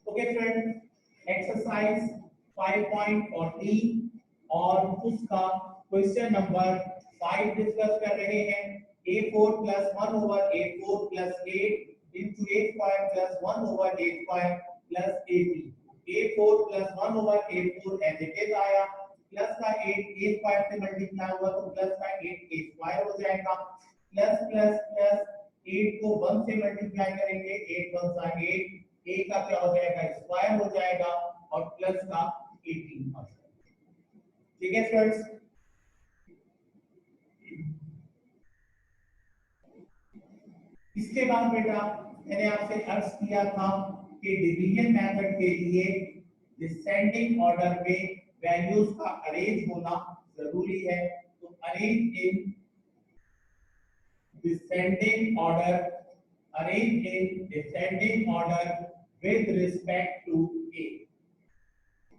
Okay friend, exercise 5.14 और उसका question number 5 discuss कर रहे हैं। a4 plus 1 over a4 plus 8 into a square plus 1 over a square plus 18। a4 plus 1 over a4 as it is आया, plus का 8 a square से multiply हुआ तो प्लस का 8 a स्क्वायर हो जाएगा, प्लस प्लस प्लस 8 को 1 से मल्टीप्लाई करेंगे, 8 1 सा 8, a का क्या हो जाएगा स्क्वायर हो जाएगा और प्लस का 18 आ जाएगा। ठीक है फ्रेंड्स, इसके बाद बेटा मैंने आपसे अर्ज किया था कि डिवीजन मेथड के लिए डिसेंडिंग ऑर्डर में वैल्यूज का अरेंज होना जरूरी है। तो arrange in descending order, arrange in descending order with respect to A,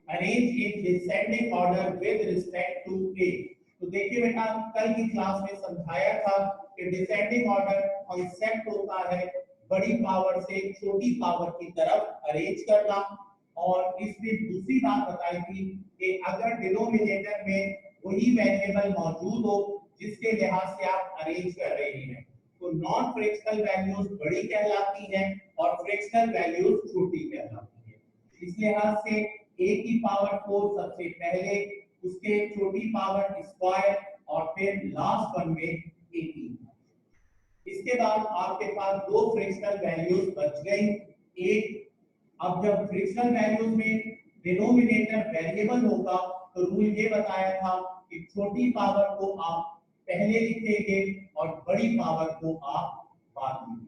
arrange in descending order with respect to A. तो देखिए बेटा, कल की क्लास में समझाया था कि डिसेंडिंग ऑर्डर कॉन्सेप्ट होता है बड़ी पावर से छोटी पावर की तरफ अरेंज करना, और इसमें दूसरी बात बताई थी कि अगर डिनोमिनेटर में वही वेरिएबल मौजूद हो जिसके लिहाज से आप अरेंज कर रहे हैं, तो नॉन फ्रैक्शनल वैल्यूज बड़ी कहलाती हैं और फ्रैक्शनल वैल्यूज छोटी कहलाती हैं। इस लिहाज से a की पावर 4 सबसे पहले, उसके छोटी पावर स्क्वायर और फिर लास्ट वन में 18। इसके बाद आपके पास दो फ्रैक्शनल वैल्यूज बच गई। एक, अब जब फ्रैक्शनल वैल्यूज में डिनोमिनेटर वेरिएबल होगा तो रूल ये बताया था कि छोटी पावर को आप पहले लिखेंगे और बड़ी पावर को आप बाद में।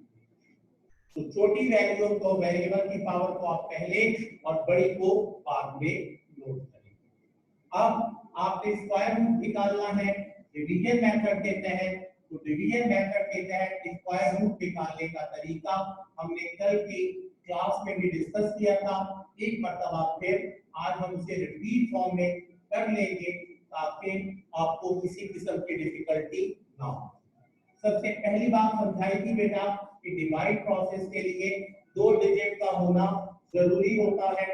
तो छोटी वैल्यू को, वेरिएबल की पावर को आप पहले और बड़ी को बाद में नोट करेंगे। अब आपने स्क्वायर रूट निकालना है डिवीजन मेथड के तहत। तो डिवीजन मेथड के तहत स्क्वायर रूट निकालने का तरीका हमने कल की क्लास में भी डिस्कस किया था। एक मर्तबा फिर आज हम इसे रिपीट फॉर्म में कर लेंगे ताकि आपको किसी किस्म की डिफिकल्टी ना हो। सबसे पहली बात समझाई थी बेटा कि डिवाइड प्रोसेस के लिए 2 डिजिट का होना जरूरी होता है।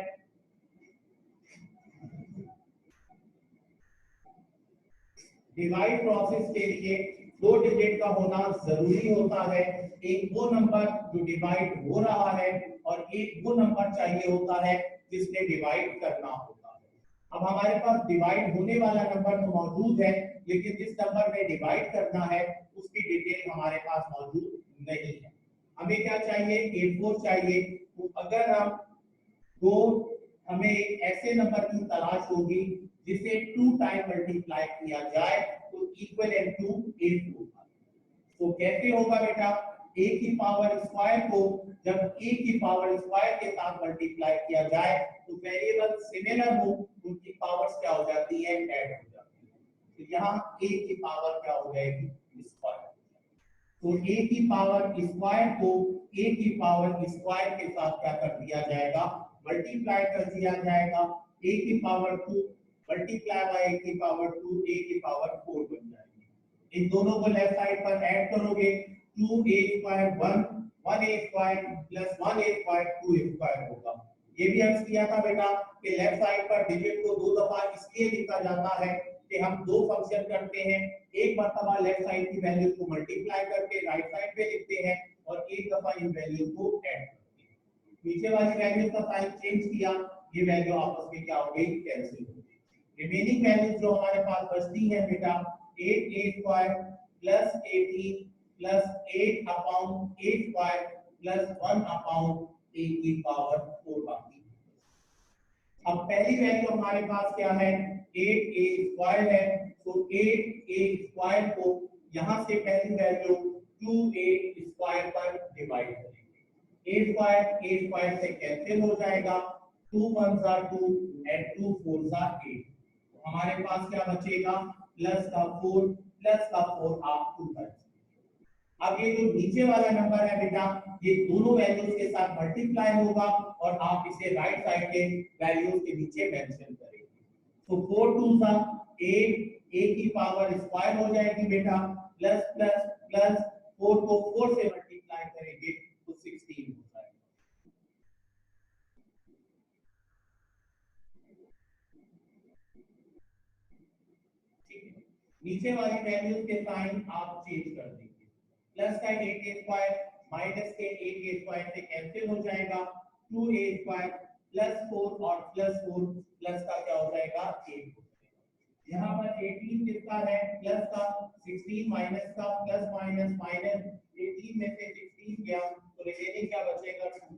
डिवाइड प्रोसेस के लिए 2 डिजिट का होना जरूरी होता है। एक वो नंबर जो डिवाइड हो रहा है और एक वो नंबर चाहिए होता है जिसने डिवाइड करना होता है। अब हमारे पास डिवाइड होने वाला नंबर तो मौजूद है, लेकिन जिस नंबर में डिवाइड करना है उसकी डिटेल हमारे पास मौजूद नहीं है। हमें क्या चाहिए, A4 चाहिए। तो अगर हम दो, हमें एक ऐसे नंबर की तलाश होगी जिसे 2 टाइम मल्टीप्लाई किया जाए तो इक्विवेलेंट टू A4। तो कैसे होगा बेटा, a की पावर स्क्वायर को जब a की पावर स्क्वायर के साथ मल्टीप्लाई किया जाए तो वेरिएबल सिमिलर हो, उनकी पावर्स क्या हो जाती है, ऐड हो जाती है। तो यहाँ a की पावर क्या हो जाएगी, स्क्वायर। तो a की पावर स्क्वायर को a की पावर स्क्वायर के साथ क्या कर दिया जाएगा, मल्टीप्लाई कर दिया जाएगा। a की पावर 2 मल्टीप्लाई बाय a की पावर 2, a की पावर 4 बन जाएगी। इन दोनों को लेफ्ट साइड पर ऐड करोगे, 2a square 1, 1a square plus 1a square 2a square होगा। ये भी अर्ज किया था बेटा कि लेफ्ट साइड पर डिजिट को 2 दफा इसलिए लिखा जाता है कि हम दो फंक्शन करते हैं, एक मर्तबा लेफ्ट साइड की वैल्यू को मल्टीप्लाई करके राइट साइड पे लिखते हैं और एक दफा इन वैल्यू को ऐड करते हैं। नीचे वाली वैल्यू का साइन चेंज किया, ये वैल्यू आपस में क्या हो गई, कैंसिल हो गई। रिमेनिंग वैल्यू जो हमारे पास बचती है बेटा, 8a square plus 18 plus 8 upon a square plus 1 upon a की पावर 4 बाकी। अब पहली वैल्यू हमारे पास क्या है, 8a स्क्वायर है। तो 8a स्क्वायर को यहां से पहली वैल्यू 2a स्क्वायर पर डिवाइड करेंगे। a स्क्वायर से कैंसिल हो जाएगा, 2 1 सा 2 एंड 2 4 सा 8। तो हमारे पास क्या बचेगा, प्लस का 4 प्लस का 4 आप 2 कर। अब ये जो नीचे वाला नंबर है बेटा, ये दोनों वैल्यूज के साथ मल्टीप्लाई होगा और आप इसे राइट साइड के वैल्यूज के नीचे मेंशन करेंगे। तो 4 2 सा 8, a की पावर स्क्वायर हो जाएगी बेटा, प्लस प्लस प्लस 4 को 4 से मल्टीप्लाई करेंगे तो 16 हो जाएगा। नीचे वाली वैल्यूज के साइन आप चेंज कर देंगे। प्लस का 8a² माइनस के 8a² से कैंसिल हो जाएगा, 2a² प्लस 4 और प्लस 4 प्लस का क्या हो जाएगा 8। यहाँ पर 18 किसका है प्लस का, 16 माइनस का, प्लस माइनस माइनस, 18 में से 16 गया तो रिमेनिंग क्या बचेगा 2,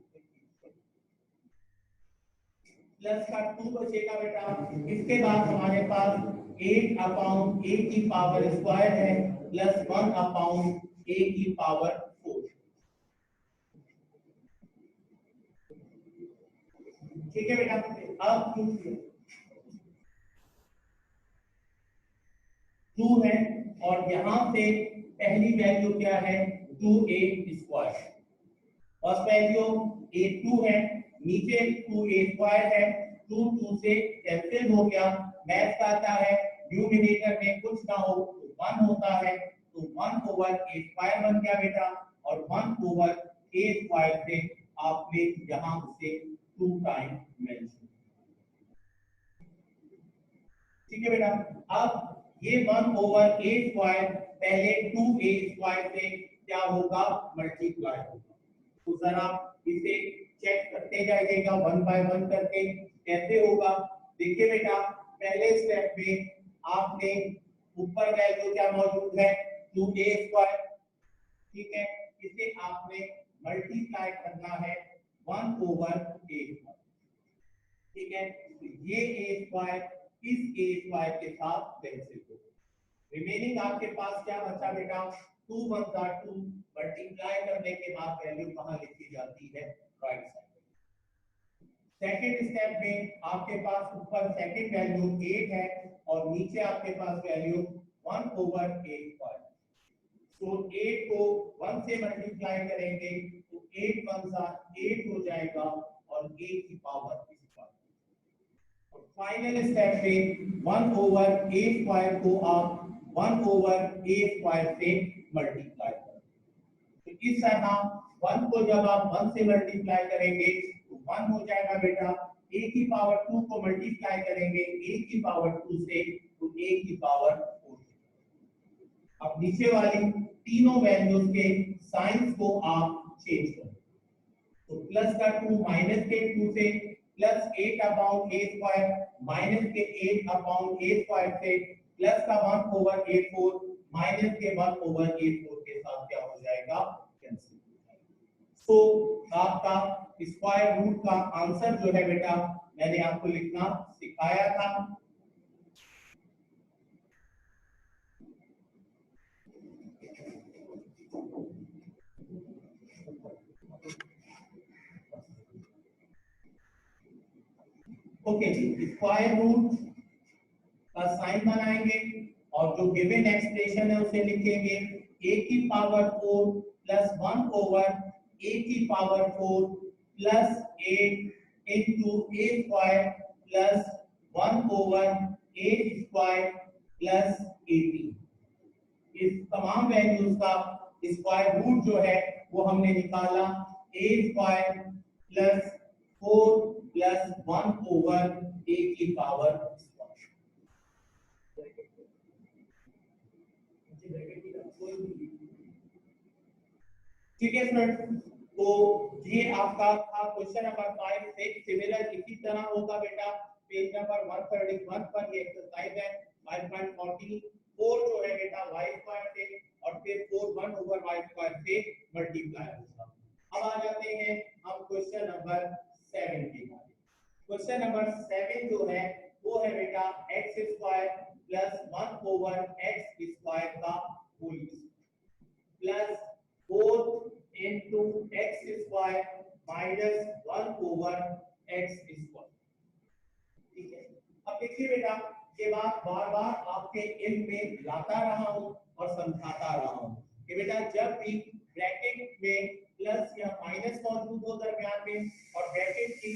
प्लस का 2 बचेगा बेटा। इसके बाद हमारे पास 8 अपॉन a की पावर स्क्वायर है प्लस 1 अपॉन a की पावर 4। ठीक है बेटा। अब 2 है और यहाँ से पहली वैल्यू क्या है 2a²। फर्स्ट वैल्यू a2 है, नीचे 2a² है, 2 से कैंसिल हो गया। मैथ का आता है न्यूमरेटर में कुछ ना हो तो 1 होता है, तो 1/a² बन गया बेटा, और 1/a² से आपने यहाँ से 2 टाइम मेंशन। ठीक है बेटा। अब ये 1/a² पहले 2a² से क्या होगा मल्टीप्लाई होगा, तो जरा इसे चेक करते जाइएगा 1 बाय 1 करके कैसे होगा। देखिए बेटा, पहले स्टेप में आपने ऊपर वैल्यू क्या मौजूद है 2a², ठीक है, इसे आपने मल्टीप्लाई करना है 1/a², ठीक है। ये a² इस a² के साथ कैंसिल हो, रिमेनिंग आपके पास क्या बचा बेटा 2 1 2, मल्टीप्लाई करने के बाद वैल्यू कहां लिखी जाती है राइट साइड। सेकंड स्टेप में आपके पास ऊपर सेकंड वैल्यू 8 है और नीचे आपके पास वैल्यू 1/a²। तो 8 को 1 से मल्टीप्लाई करेंगे तो 8 1 8 हो जाएगा और a की पावर इस पर। और फाइनल स्टेप में 1/a² को आप 1/a² से मल्टीप्लाई करें। तो इस तरह 1 को जब आप 1 से मल्टीप्लाई करेंगे तो 1 हो जाएगा बेटा, a की पावर 2 को मल्टीप्लाई करेंगे a की पावर 2 से तो a की पावर 4। अब नीचे वाली तीनों वैल्यूज के साइंस को आप चेंज करें, तो प्लस का 2 माइनस के 2 से, प्लस 8/a² माइनस के 8/a² से, प्लस का 1/a4 माइनस के 1/a4 के साथ क्या हो जाएगा कैंसिल हो जाएगा। तो आपका स्क्वायर रूट का आंसर जो है बेटा मैंने आपको लिखना सिखाया था। ओके जी, स्क्वायर रूट का साइन बनाएंगे और जो गिवन एक्सप्रेशन है उसे लिखेंगे a की पावर 4 प्लस 1/a की power 4 plus 8 into a² plus 1/a² plus 18। इस तमाम वैल्यूज का स्क्वायर रूट जो है वो हमने निकाला a² प्लस 4 प्लस 1/a की पावर। ठीक है स्टूडेंट, तो ये आपका था क्वेश्चन नंबर 5 से। सिमिलर इसी तरह होगा बेटा पेज नंबर 131 पर ये एक्सरसाइज है 5.44 जो है बेटा y² से और फिर 4 1/y² से मल्टीप्लाई होगा। अब आ जाते हैं हम क्वेश्चन नंबर 7 की बात। क्वेश्चन नंबर 7 जो है वो है बेटा x² प्लस 1/x² का whole plus 4 into x² minus 1/x²। ठीक है, अब देखिए बेटा ये बात बार बार आपके इल्म में लाता रहा हूं और समझाता रहा हूं कि बेटा जब भी ब्रैकेट में प्लस या माइनस मौजूद हो दरमियान में और ब्रैकेट की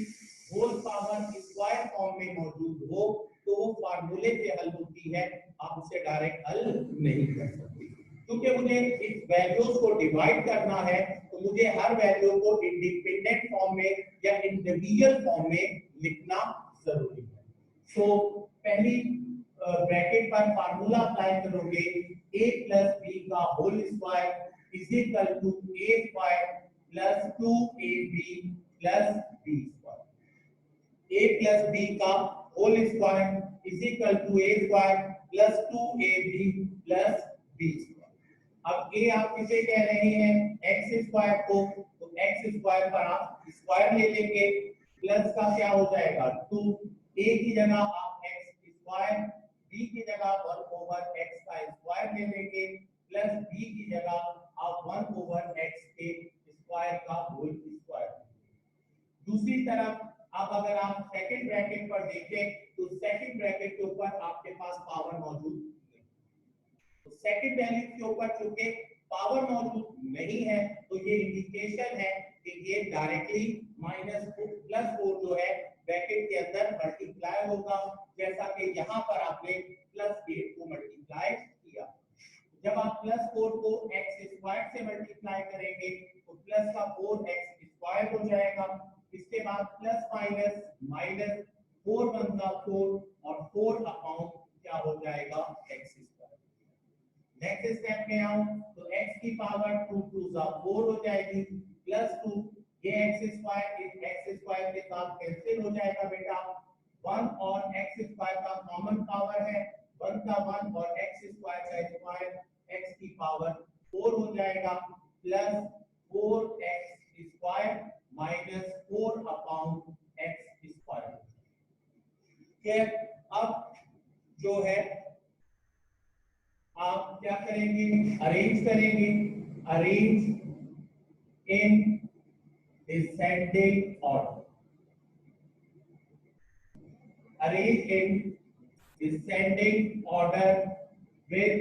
होल पावर स्क्वायर फॉर्म में मौजूद हो तो वो फार्मूले से हल होती है, आप उसे डायरेक्ट हल नहीं कर सकते। क्योंकि मुझे इस वैल्यूज को डिवाइड करना है तो मुझे हर वैल्यू को इंडिपेंडेंट फॉर्म में या इंडिविजुअल फॉर्म में लिखना जरूरी है। तो पहली ब्रैकेट पर फार्मूला अप्लाई करोगे a प्लस बी का whole square is equal to a square plus 2ab plus b square. a plus b का whole square is equal to a square plus 2ab plus b square. अब a आप किसे कह रहे हैं x square को, तो x स्क्वायर पर आप स्क्वायर ले लेंगे, प्लस का क्या हो जाएगा 2, a की जगह आप x स्क्वायर, b की जगह 1 ओवर x का स्क्वायर ले लेंगे, प्लस b की जगह आप 1 ओवर x के स्क्वायर का होल स्क्वायर। दूसरी तरफ अब अगर आप सेकंड ब्रैकेट पर देखें तो सेकंड ब्रैकेट के ऊपर आपके पास पावर मौजूद है, तो सेकंड वैल्यू के ऊपर चूंकि पावर मौजूद नहीं है तो ये इंडिकेशन है कि ये डायरेक्टली माइनस प्लस 4 जो है ब्रैकेट के अंदर मल्टीप्लाई होगा, जैसा कि यहाँ पर आपने प्लस 8 को मल्टीप्लाई किया। जब आप प्लस 4 को x स्क्वायर से मल्टीप्लाई करेंगे तो प्लस का 4x स्क्वायर हो जाएगा, इसके बाद प्लस माइनस माइनस 4 1 का 4 और 4 अपॉन क्या हो जाएगा x स्क्वायर। नेक्स्ट स्टेप में आऊं तो x की पावर 2 2 जा 4 हो जाएगी, प्लस 2 ये x स्क्वायर इस x स्क्वायर के साथ कैंसिल हो जाएगा बेटा, 1 और x स्क्वायर का कॉमन पावर है, 1 का 1 और x स्क्वायर का स्क्वायर x की पावर 4 हो जाएगा, plus 4x square minus 4 upon x square. ठीक, अब जो है आप क्या करेंगे, अरेंज करेंगे, arrange in descending order, arrange in descending order with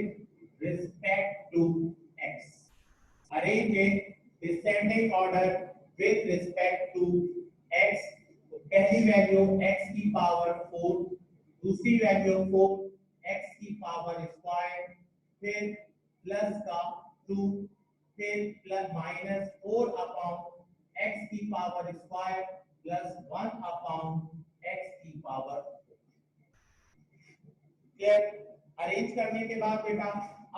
respect to x, arrange in descending order with respect to x। तो पहली वैल्यू x की पावर 4, दूसरी वैल्यू 4 x की पावर स्क्वायर, फिर प्लस का 2, फिर प्लस माइनस 4 अपॉन x की power square plus 1 upon x की पावर। अरेंज करने के बाद बेटा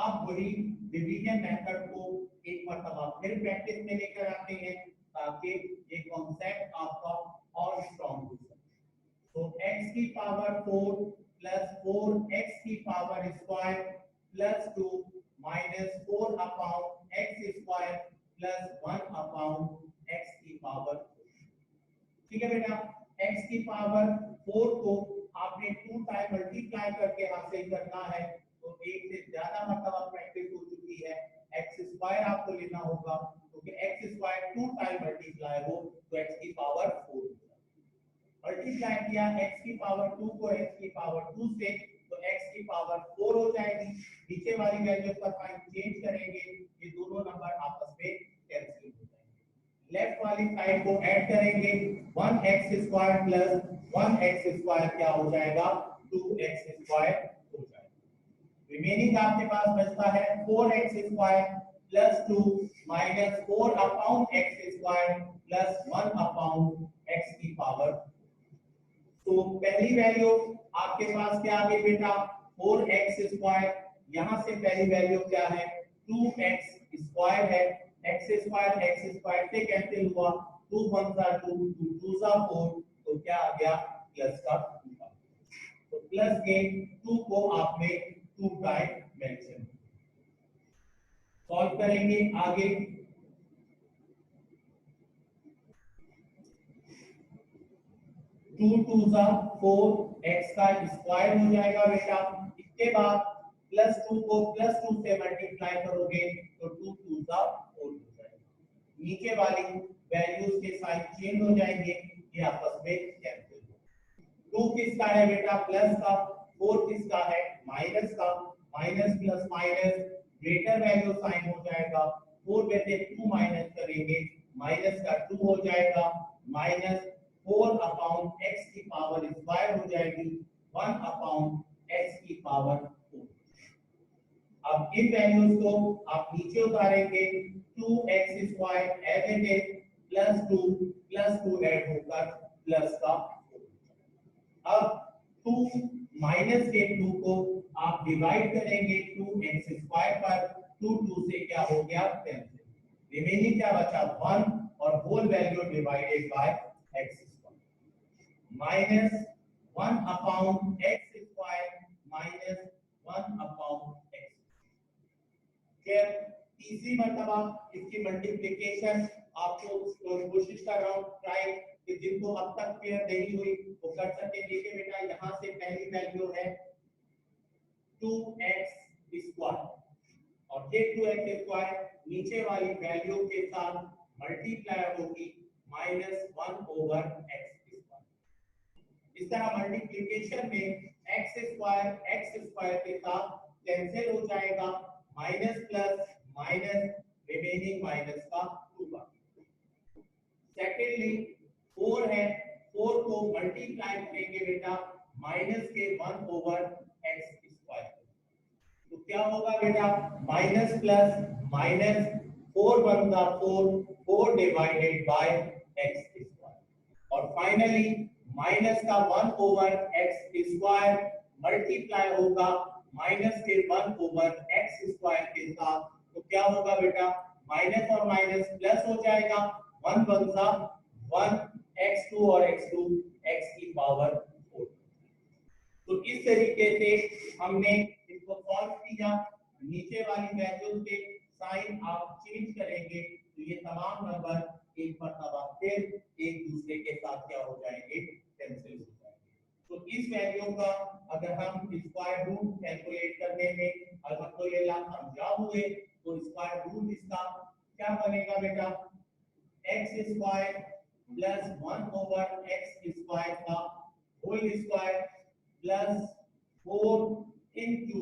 आप वही डिवीजन मेथड को एक मरतबा फिर प्रैक्टिस में लेकर आते हैं ताकि ये कॉन्सेप्ट आपका और स्ट्रॉन्ग हो सके। तो x की पावर 4 प्लस 4x की power square plus 2 minus 4 upon x square plus 1 upon x की पावर। ठीक है बेटा, x की पावर 4 को आपने 2 टाइम मल्टीप्लाई करके हासिल करना है, तो एक से ज्यादा मरतबा प्रैक्टिस हो चुकी है, x स्क्वायर आपको लेना होगा क्योंकि x स्क्वायर 2 टाइम मल्टीप्लाई हो तो x की पावर 4 मल्टीप्लाई किया x की पावर 2 को x की पावर 2 से तो x की पावर 4 हो जाएगी, नीचे वाली वैल्यू का साइन चेंज करेंगे, ये दोनों नंबर आपस में कैंसिल हो जाएंगे, लेफ्ट वाली साइड को ऐड करेंगे 1x square plus 1x square क्या हो जाएगा 2x स्क्वायर हो जाएगा, रिमेनिंग आपके पास बचता है 4x square plus 2 minus 4 upon x square plus 1 upon x की पावर। तो पहली वैल्यू आपके पास क्या आ गई बेटा 4x स्क्वायर, यहां से पहली वैल्यू क्या है 2x स्क्वायर है, x स्क्वायर से कैंसिल हुआ, 2 1 जा 2 2 2 जा 4, तो क्या आ गया प्लस का 2, तो प्लस के 2 को आपने 2 टाइम मेंशन। सॉल्व करेंगे आगे, 2 2 जा 4 x का स्क्वायर हो जाएगा बेटा, इसके बाद प्लस 2 को प्लस 2 से मल्टीप्लाई करोगे तो 2 2 जा 4 हो जाएगा, नीचे वाली वैल्यूज के साइन चेंज हो जाएंगे, ये आपस में कैंसिल हो। 2 किसका है बेटा प्लस का, 4 किसका है माइनस का, minus plus minus greater value sign हो जाएगा, 4 में से 2 माइनस करेंगे माइनस का 2 हो जाएगा, माइनस 4 अपॉन x की पावर स्क्वायर हो जाएगी 1 अपॉन x की पावर 4। अब इन वैल्यूज को आप नीचे उतारेंगे, 2x square as it is plus 2 add होकर प्लस का 4। अब 2 माइनस के 2 को आप डिवाइड करेंगे 2x स्क्वायर पर, 2 से क्या हो गया कैंसिल, रिमेनिंग क्या बचा 1 और whole value divided by x square minus 1 upon x square minus 1 upon x। फिर तीसरी मर्तबा इसकी मल्टीप्लिकेशन आपको कोशिश कर रहा हूँ ट्राई कि जिनको अब तक क्लियर नहीं हुई वो कर सके। देखिए बेटा यहाँ से पहली वैल्यू है 2x स्क्वायर और ये 2x स्क्वायर नीचे वाली वैल्यू के साथ मल्टीप्लाई होगी -1 ओवर x स्क्वायर। इस तरह मल्टीप्लिकेशन में x स्क्वायर के साथ कैंसिल हो जाएगा, minus plus minus remaining minus का 2 सेकेंडली 4 है, 4 को मल्टीप्लाई करेंगे बेटा माइनस के 1 ओवर x स्क्वायर, तो क्या होगा बेटा माइनस प्लस माइनस 4 1 का 4 डिवाइडेड बाय x स्क्वायर और फाइनली माइनस का 1 ओवर x स्क्वायर मल्टीप्लाई होगा माइनस के 1 ओवर x स्क्वायर के साथ, तो क्या होगा बेटा माइनस और माइनस प्लस हो जाएगा, 1 1 का 1 x2 और x2 x की पावर 4। तो इस तरीके से हमने इसको सॉल्व किया। नीचे वाली वैल्यू के साइन आप चेंज करेंगे तो ये तमाम नंबर एक मर्तबा फिर एक दूसरे के साथ क्या हो जाएंगे कैंसिल हो जाएंगे। तो इस वैल्यू का अगर हम स्क्वायर रूट कैलकुलेट करने में अल्हम्दुलिल्लाह कामयाब हुए तो स्क्वायर रूट इसका क्या बनेगा बेटा x square plus 1 over x square का whole square plus 4 into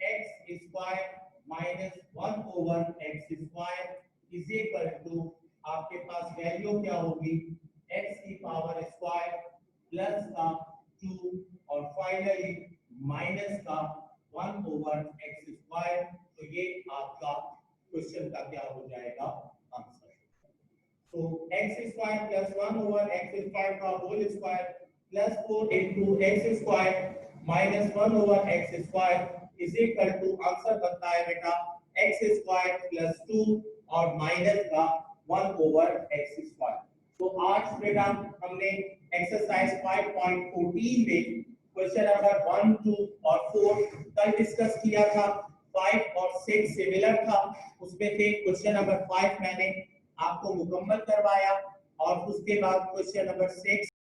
x square minus 1 over x square is equal to आपके पास वैल्यू क्या होगी x की पावर स्क्वायर प्लस का 2 और फाइनली माइनस का 1 ओवर x स्क्वायर। तो ये आपका क्वेश्चन का क्या हो जाएगा आंसर। तो x square plus 1 over x square का whole square plus 4 into x square minus 1 over x square is equal to answer बनता है बेटा x स्क्वायर प्लस 2 और माइनस का 1 ओवर x स्क्वायर। तो आज बेटा हमने एक्सरसाइज 5.14 में क्वेश्चन नंबर 1 2 और 4 कल डिस्कस किया था, 5 और 6 सिमिलर था, उसमें से क्वेश्चन नंबर 5 मैंने आपको मुकम्मल करवाया और उसके बाद क्वेश्चन नंबर 6